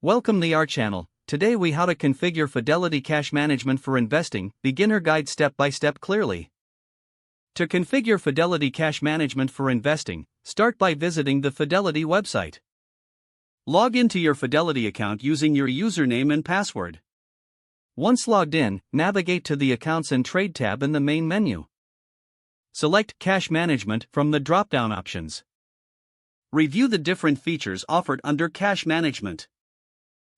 Welcome to our channel. Today we how to configure Fidelity Cash Management for investing, beginner guide step by step clearly. To configure Fidelity Cash Management for investing, start by visiting the Fidelity website. Log into your Fidelity account using your username and password. Once logged in, navigate to the Accounts and Trade tab in the main menu. Select Cash Management from the drop-down options. Review the different features offered under Cash Management.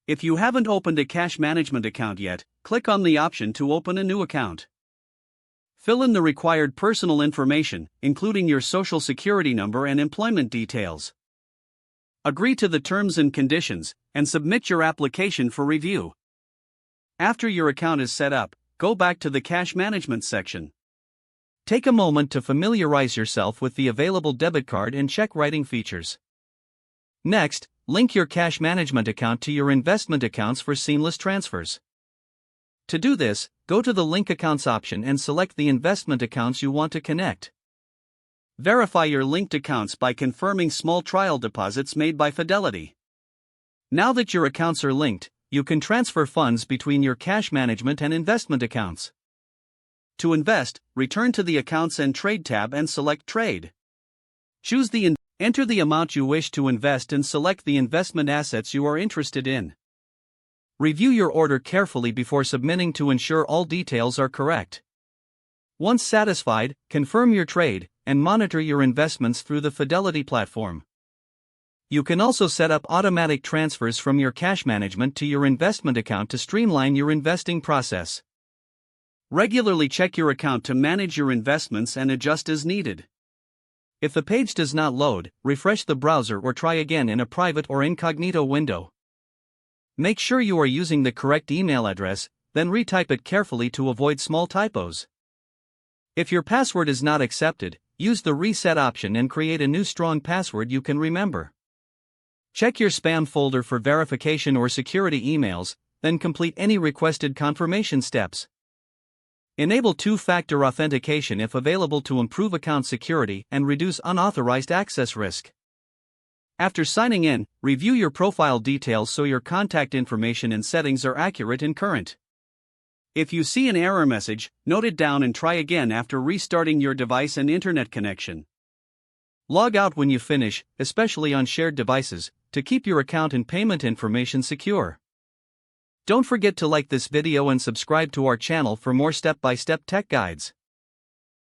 If you haven't opened a cash management account yet, click on the option to open a new account. Fill in the required personal information, including your social security number and employment details. Agree to the terms and conditions, and submit your application for review. After your account is set up, go back to the cash management section. Take a moment to familiarize yourself with the available debit card and check writing features. Next, link your cash management account to your investment accounts for seamless transfers. To do this, go to the Link Accounts option and select the investment accounts you want to connect. Verify your linked accounts by confirming small trial deposits made by Fidelity. Now that your accounts are linked, you can transfer funds between your cash management and investment accounts. To invest, return to the Accounts and Trade tab and select Trade. Enter the amount you wish to invest and select the investment assets you are interested in. Review your order carefully before submitting to ensure all details are correct. Once satisfied, confirm your trade and monitor your investments through the Fidelity platform. You can also set up automatic transfers from your cash management to your investment account to streamline your investing process. Regularly check your account to manage your investments and adjust as needed. If the page does not load, refresh the browser or try again in a private or incognito window. Make sure you are using the correct email address, then retype it carefully to avoid small typos. If your password is not accepted, use the reset option and create a new strong password you can remember. Check your spam folder for verification or security emails, then complete any requested confirmation steps. Enable two-factor authentication if available to improve account security and reduce unauthorized access risk. After signing in, review your profile details so your contact information and settings are accurate and current. If you see an error message, note it down and try again after restarting your device and internet connection. Log out when you finish, especially on shared devices, to keep your account and payment information secure. Don't forget to like this video and subscribe to our channel for more step-by-step tech guides.